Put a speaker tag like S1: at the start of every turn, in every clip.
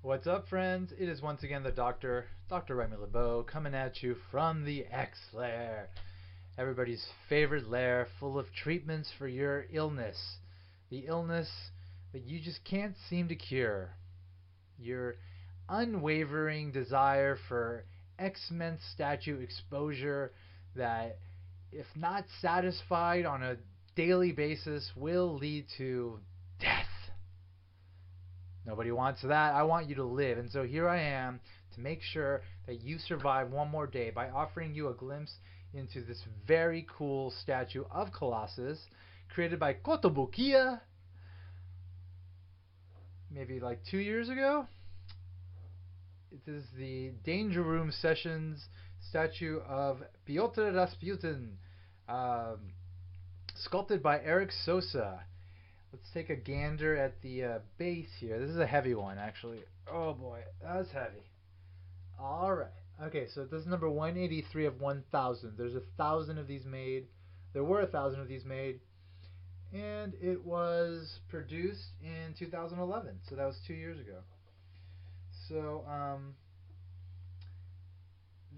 S1: What's up, friends? It is once again the Dr. Remy LeBeau, coming at you from the X Lair. Everybody's favorite lair, full of treatments for your illness. The illness that you just can't seem to cure. Your unwavering desire for X-Men statue exposure that, if not satisfied on a daily basis, will lead to death. Nobody wants that. I want you to live. And so here I am to make sure that you survive one more day by offering you a glimpse into this very cool statue of Colossus created by Kotobukiya maybe like 2 years ago. It is the Danger Room Sessions statue of Rasputin, sculpted by Eric Sosa. Let's take a gander at the base here. This is a heavy one, actually. Oh boy, that's heavy. Alright. Okay, so this is number 183 of 1,000. There's 1,000 of these made. There were 1,000 of these made. And it was produced in 2011. So that was 2 years ago. So,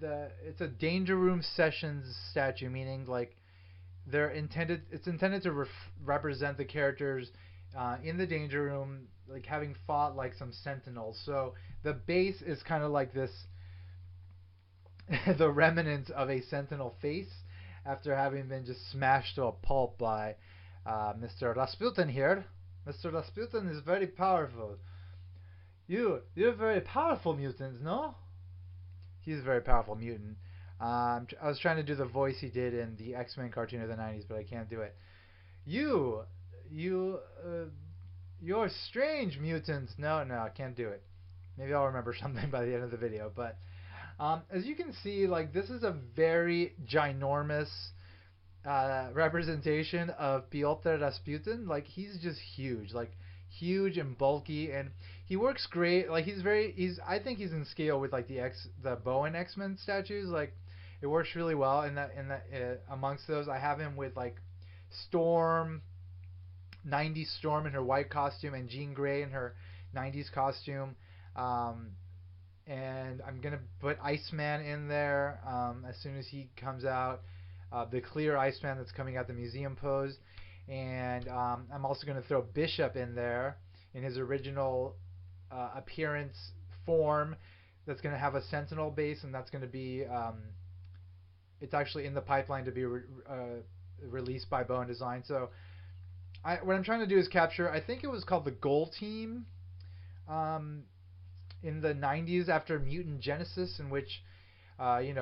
S1: it's a Danger Room Sessions statue, meaning like it's intended to represent the characters in the Danger Room, like having fought like some sentinels. So the base is kind of like this, the remnants of a sentinel face after having been just smashed to a pulp by Mr. Rasputin here. Mr. Rasputin is very powerful. You're very powerful mutants, no? He's a very powerful mutant. I was trying to do the voice he did in the X-Men cartoon of the 90s, but I can't do it. You're strange mutants. No, I can't do it. Maybe I'll remember something by the end of the video. But as you can see, like, this is a very ginormous representation of Piotr Rasputin. Like, he's just huge. Like, huge and bulky, and he works great. Like, I think he's in scale with like the Bowen X-Men statues. Like, it works really well in that amongst those. I have him with like Storm, 90s Storm in her white costume, and Jean Grey in her 90s costume. And I'm gonna put Iceman in there as soon as he comes out. The clear Iceman that's coming out the museum pose. And I'm also going to throw Bishop in there in his original appearance form. That's going to have a Sentinel base, and that's going to be it's actually in the pipeline to be released by Bowen Design. So what I'm trying to do is capture, I think it was called the Goal Team in the 90s after Mutant Genesis, in which X-Men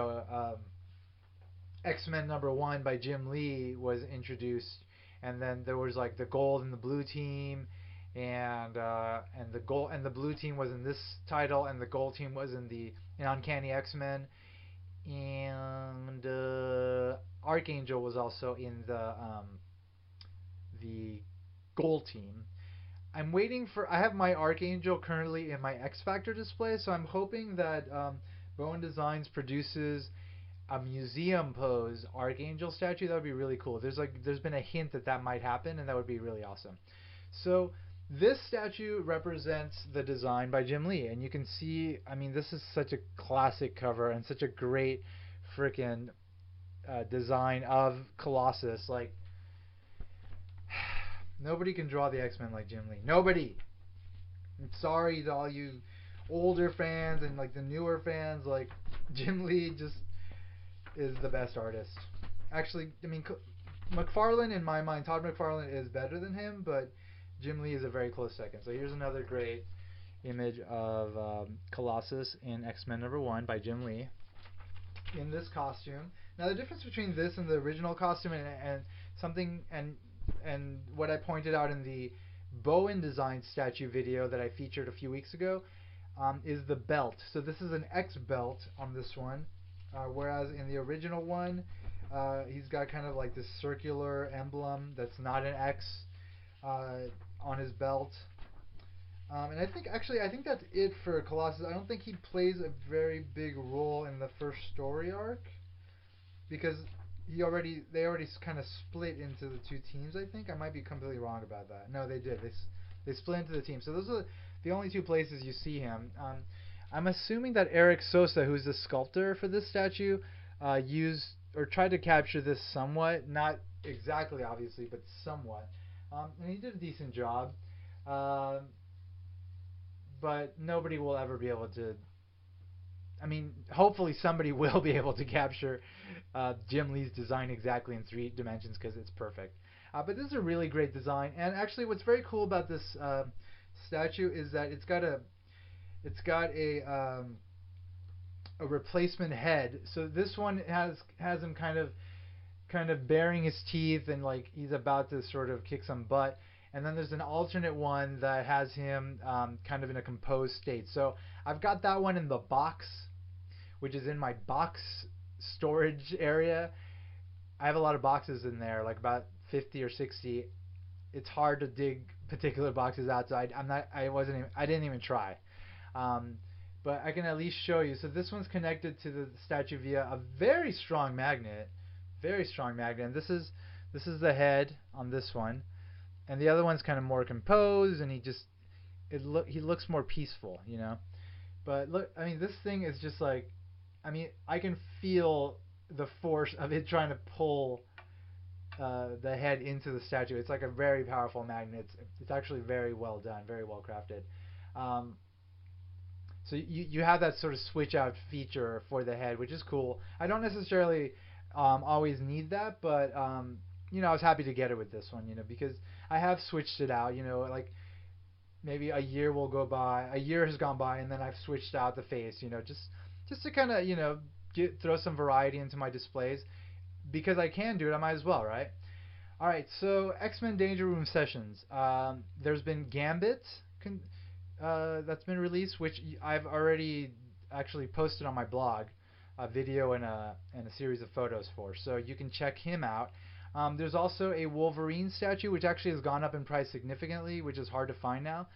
S1: #1 by Jim Lee was introduced. And then there was like the gold and the blue team, and the blue team was in this title, and the gold team was in Uncanny X-Men, and Archangel was also in the gold team. I have my Archangel currently in my X Factor display, so I'm hoping that Bowen Designs produces a museum pose Archangel statue. That would be really cool. There's been a hint that might happen, and that would be really awesome. So this statue represents the design by Jim Lee, and you can see, I mean, this is such a classic cover and such a great freaking design of Colossus. Like, nobody can draw the X-Men like Jim Lee. Nobody. I'm sorry to all you older fans and like the newer fans. Like, Jim Lee just is the best artist. Actually, I mean, McFarlane, in my mind, Todd McFarlane is better than him, but Jim Lee is a very close second. So here's another great image of Colossus in X-Men #1 by Jim Lee in this costume. Now the difference between this and the original costume and what I pointed out in the Bowen Design statue video that I featured a few weeks ago is the belt. So this is an X belt on this one. Whereas in the original one, he's got kind of like this circular emblem that's not an X on his belt. And I think that's it for Colossus. I don't think he plays a very big role in the first story arc, because they already kind of split into the two teams. I think I might be completely wrong about that. No, they did. They split into the teams. So the only two places you see him. I'm assuming that Eric Sosa, who's the sculptor for this statue, used or tried to capture this somewhat, not exactly obviously, but somewhat. And he did a decent job. Um but nobody will ever be able to. I mean, hopefully somebody will be able to capture Jim Lee's design exactly in 3 dimensions because it's perfect. But this is a really great design, and actually, what's very cool about this statue is that it's got a replacement head. So this one has him kind of baring his teeth and like he's about to sort of kick some butt. And then there's an alternate one that has him kind of in a composed state. So I've got that one in the box, which is in my box storage area. I have a lot of boxes in there, like about 50 or 60. It's hard to dig particular boxes out, so I didn't even try. Um, but I can at least show you. So this one's connected to the statue via a very strong magnet. And this is the head on this one, and the other one's kind of more composed, and he looks more peaceful, you know. But look, I mean, this thing is just like, I mean, I can feel the force of it trying to pull the head into the statue. It's like a very powerful magnet. It's actually very well done, very well crafted. Um, so you have that sort of switch out feature for the head, which is cool. I don't necessarily always need that, but I was happy to get it with this one, because I have switched it out. Like maybe a year has gone by, and then I've switched out the face. Just to kind of throw some variety into my displays because I can do it. I might as well, right? All right, so X-Men Danger Room sessions. There's been Gambit that's been released, which I've already actually posted on my blog, a video and a series of photos for. So you can check him out. There's also a Wolverine statue, which actually has gone up in price significantly, which is hard to find now,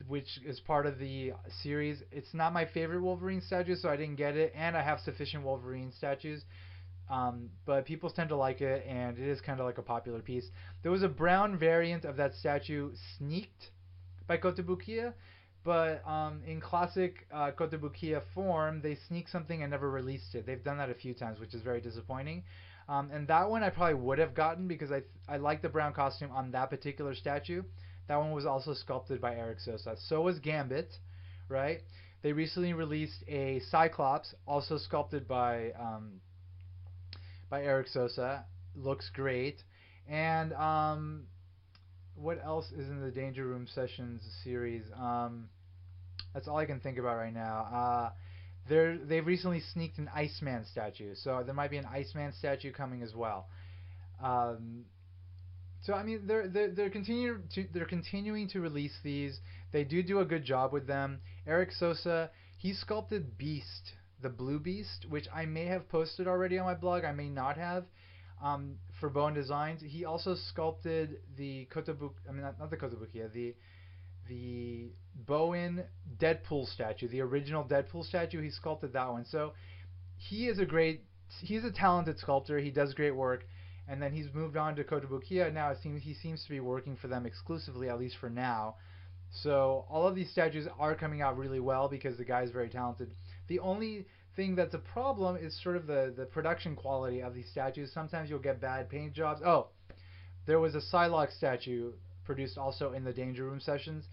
S1: which is part of the series. It's not my favorite Wolverine statue, so I didn't get it, and I have sufficient Wolverine statues. But people tend to like it, and it is kind of like a popular piece. There was a brown variant of that statue sneaked by Kotobukiya, but in classic Kotobukiya form, they sneak something and never released it. They've done that a few times, which is very disappointing. And that one I probably would have gotten because I like the brown costume on that particular statue. That one was also sculpted by Eric Sosa. So was Gambit, right? They recently released a Cyclops, also sculpted by Eric Sosa. Looks great. And what else is in the Danger Room Sessions series? That's all I can think about right now. They've recently sneaked an Iceman statue, so there might be an Iceman statue coming as well. Um, so I mean, they're continuing to release these. They do a good job with them. Eric Sosa, he sculpted Beast, the Blue Beast, which I may have posted already on my blog. I may not have. For Bowen Designs, he also sculpted the not the Kotobukiya, the Bowen Deadpool statue, the original Deadpool statue. He sculpted that one. So he's a talented sculptor. He does great work. And then he's moved on to Kotobukiya. Now he seems to be working for them exclusively, at least for now. So all of these statues are coming out really well because the guy is very talented. The only thing that's a problem is sort of the production quality of these statues. Sometimes you'll get bad paint jobs. Oh, there was a Psylocke statue produced also in the Danger Room Sessions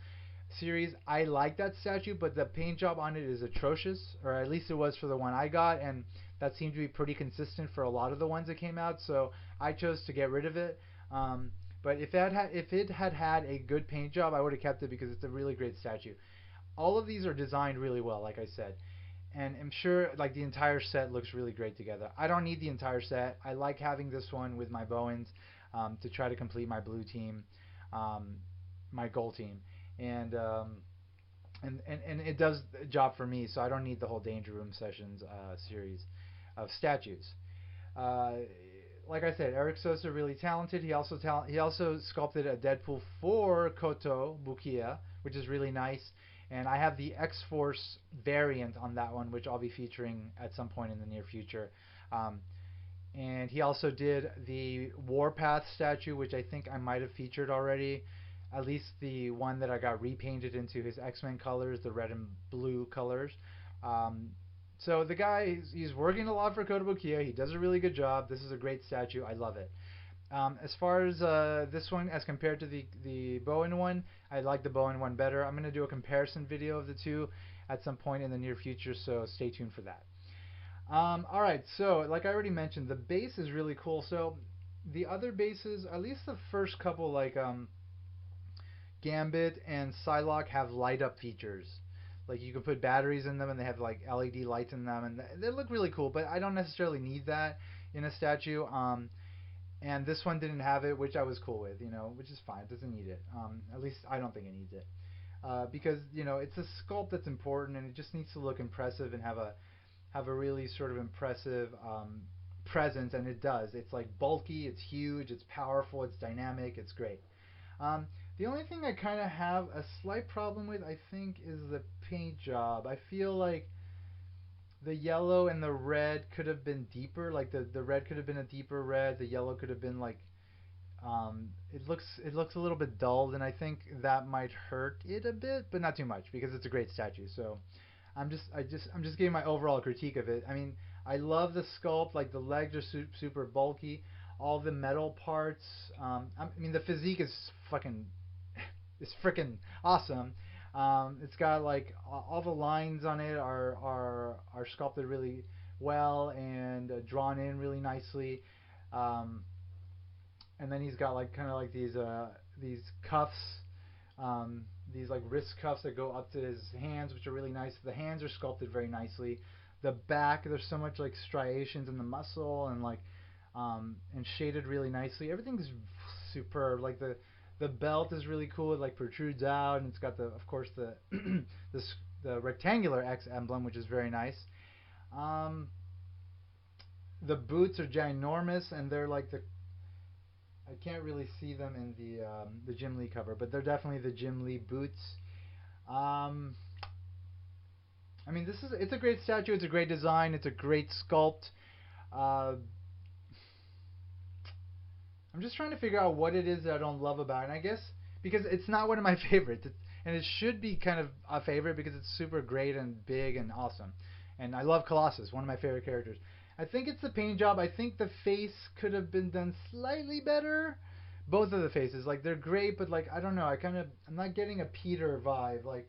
S1: series. I like that statue, but the paint job on it is atrocious, or at least it was for the one I got, and that seemed to be pretty consistent for a lot of the ones that came out, so I chose to get rid of it. But if it had had a good paint job, I would have kept it because it's a really great statue. All of these are designed really well, like I said, and I'm sure like the entire set looks really great together. I don't need the entire set. I like having this one with my Bowens to try to complete my blue team, my gold team, and it does the job for me. So I don't need the whole Danger Room Sessions series of statues. Like I said, Eric Sosa really talented. He also sculpted a Deadpool for Kotobukiya, which is really nice. And I have the X-Force variant on that one, which I'll be featuring at some point in the near future. And he also did the Warpath statue, which I think I might have featured already. At least the one that I got repainted into his X-Men colors, the red and blue colors. Um, so the guy, he's working a lot for Kotobukiya. He does a really good job. This is a great statue. I love it. As far as this one, as compared to the Bowen one, I like the Bowen one better. I'm going to do a comparison video of the two at some point in the near future, so stay tuned for that. All right, so like I already mentioned, the base is really cool. So the other bases, at least the first couple, like Gambit and Psylocke, have light up features. Like you can put batteries in them, and they have like LED lights in them, and they look really cool. But I don't necessarily need that in a statue. And this one didn't have it, which I was cool with, which is fine. It doesn't need it. At least I don't think it needs it, because it's a sculpt that's important, and it just needs to look impressive and have a really sort of impressive presence, and it does. It's like bulky, it's huge, it's powerful, it's dynamic, it's great. Um, the only thing I kind of have a slight problem with, I think, is the paint job. I feel like the yellow and the red could have been deeper. Like the red could have been a deeper red. The yellow could have been like it looks a little bit dulled, and I think that might hurt it a bit, but not too much because it's a great statue. So I'm just giving my overall critique of it. I mean, I love the sculpt. Like the legs are super bulky. All the metal parts. I mean, the physique is fucking is freaking awesome. It's got like all the lines on it are sculpted really well and drawn in really nicely. Um, and then he's got like kind of like these cuffs, these like wrist cuffs that go up to his hands, which are really nice. The hands are sculpted very nicely. The back, there's so much like striations in the muscle and like and shaded really nicely. Everything's superb. Like the belt is really cool. It like protrudes out, and it's got the of course the the, the rectangular X emblem, which is very nice. Um, the boots are ginormous, and they're like the I can't really see them in the Jim Lee cover, but they're definitely the Jim Lee boots. Um, I mean, it's a great statue. It's a great design. It's a great sculpt. Uh, I'm just trying to figure out what it is that I don't love about it. And I guess because it's not one of my favorites, and it should be kind of a favorite because it's super great and big and awesome. And I love Colossus, one of my favorite characters. I think it's the paint job. I think the face could have been done slightly better. Both of the faces, like they're great, but like I don't know. I'm not getting a Peter vibe. Like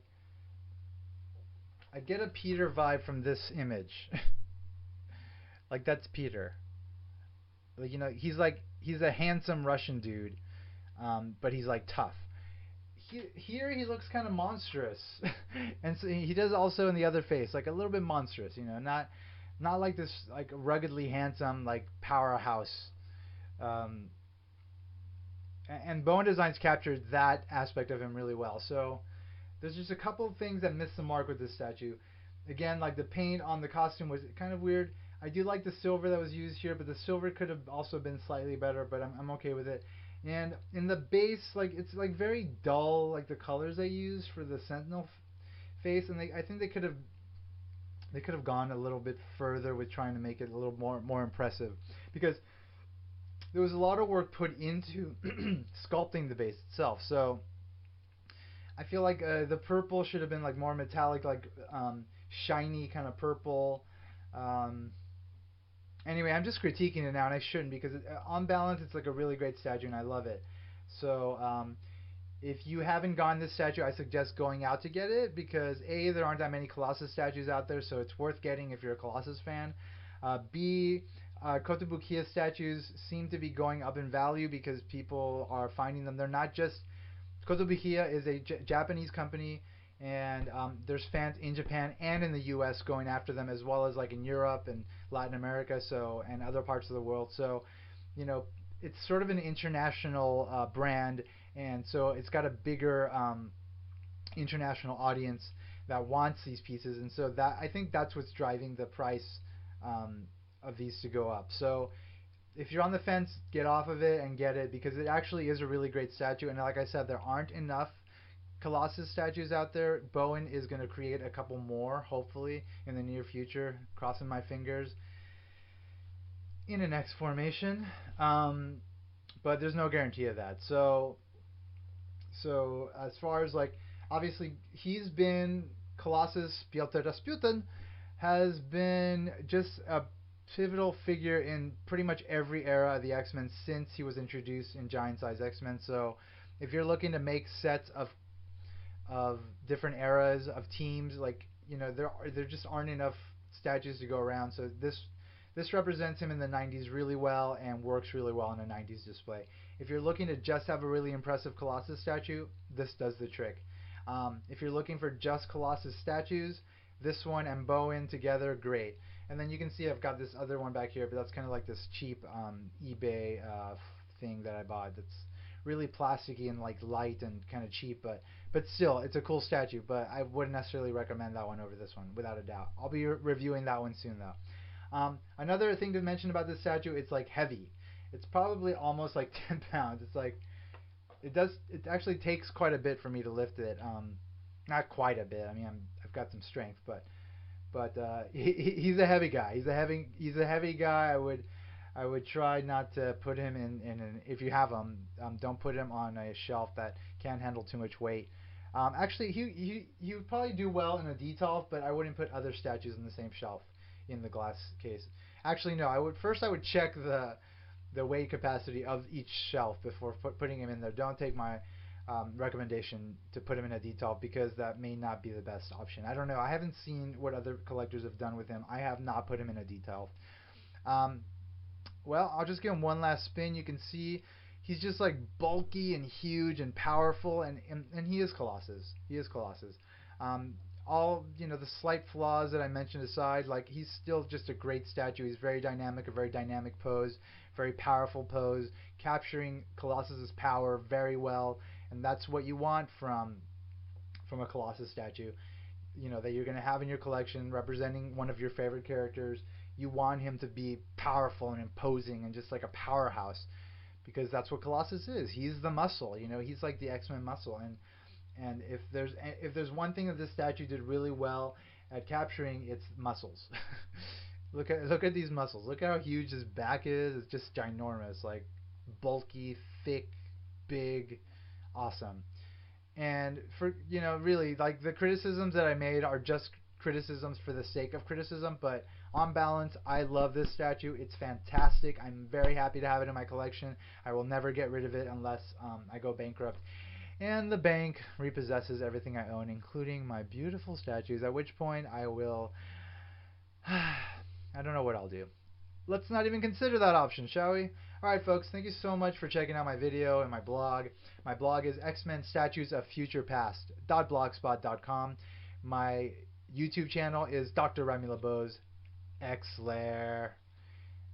S1: I get a Peter vibe from this image. Like that's Peter. Like he's a handsome Russian dude, but he's like tough. Here he looks kind of monstrous, and so he does also in the other face, like a little bit monstrous. Not like this like ruggedly handsome like powerhouse. Um, and Bone Designs captured that aspect of him really well. So there's just a couple of things that miss the mark with this statue. Again, like the paint on the costume was kind of weird. I do like the silver that was used here, but the silver could have also been slightly better, but I'm okay with it. And in the base, like it's like very dull, like the colors they use for the Sentinel face, and I think they could have gone a little bit further with trying to make it a little more impressive, because there was a lot of work put into sculpting the base itself. So I feel like the purple should have been like more metallic, like shiny kind of purple. Um, anyway, I'm just critiquing it now, and I shouldn't because on balance, it's like a really great statue, and I love it. So if you haven't gotten this statue, I suggest going out to get it because A, there aren't that many Colossus statues out there, so it's worth getting if you're a Colossus fan. B, Kotobukiya statues seem to be going up in value because people are finding them. They're not just Kotobukiya is a Japanese company, and there's fans in Japan and in the U.S. going after them, as well as like in Europe and Latin America, so and other parts of the world. So, you know, it's sort of an international brand, and so it's got a bigger international audience that wants these pieces, and so that I think that's what's driving the price um, of these to go up. So if you're on the fence, get off of it and get it because it actually is a really great statue. And like I said, there aren't enough Colossus statues out there. Bowen is going to create a couple more, hopefully, in the near future. Crossing my fingers. In an X formation. But there's no guarantee of that. So So as far as like, obviously he's been Colossus Piotr Rasputin has been just a pivotal figure in pretty much every era of the X-Men since he was introduced in Giant Size X-Men. So if you're looking to make sets of different eras of teams, like there just aren't enough statues to go around. So this represents him in the 90s really well and works really well in a 90s display. If you're looking to just have a really impressive Colossus statue, this does the trick. If you're looking for just Colossus statues, this one and Bowen together, great. And then you can see I've got this other one back here, but that's kind of like this cheap eBay thing that I bought. That's really plasticky and like light and kind of cheap, but still, it's a cool statue. But I wouldn't necessarily recommend that one over this one, without a doubt. I'll be reviewing that one soon, though. Another thing to mention about this statue, it's like heavy. It's probably almost like 10 pounds. It's like it actually takes quite a bit for me to lift it. Not quite a bit. I mean, I've got some strength, but he's a heavy guy. He's a heavy guy. I would try not to put him in an, if you have him, don't put him on a shelf that can't handle too much weight. Actually, he would probably do well in a detail, but I wouldn't put other statues in the same shelf in the glass case. Actually, no. I would check the weight capacity of each shelf before putting him in there. Don't take my recommendation to put him in a detail, because that may not be the best option. I don't know. I haven't seen what other collectors have done with him. I have not put him in a detail. Well, I'll just give him one last spin. You can see he's just like bulky and huge and powerful, and he is Colossus. He is Colossus. All the slight flaws that I mentioned aside, like he's still just a great statue. He's very dynamic, a very dynamic pose, very powerful pose, capturing Colossus's power very well, and that's what you want from a Colossus statue. That you're going to have in your collection, representing one of your favorite characters. You want him to be powerful and imposing and just like a powerhouse, because that's what Colossus is. He's the muscle. He's like the X-Men muscle, and if there's one thing that this statue did really well at capturing, it's muscles. look at these muscles. Look how huge his back is. It's just ginormous, like bulky, thick, big, awesome. And for really, like, the criticisms that I made are just criticisms for the sake of criticism, but on balance, I love this statue. It's fantastic. I'm very happy to have it in my collection. I will never get rid of it unless I go bankrupt. And the bank repossesses everything I own, including my beautiful statues, at which point I will... I don't know what I'll do. Let's not even consider that option, shall we? Alright, folks, thank you so much for checking out my video and my blog. My blog is X-Men Statues of Future Past.blogspot.com. My YouTube channel is Dr. Remy LeBeau's X-Lair.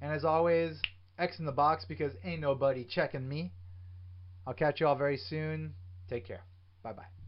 S1: And as always, X in the box, because ain't nobody checking me. I'll catch you all very soon. Take care. Bye-bye.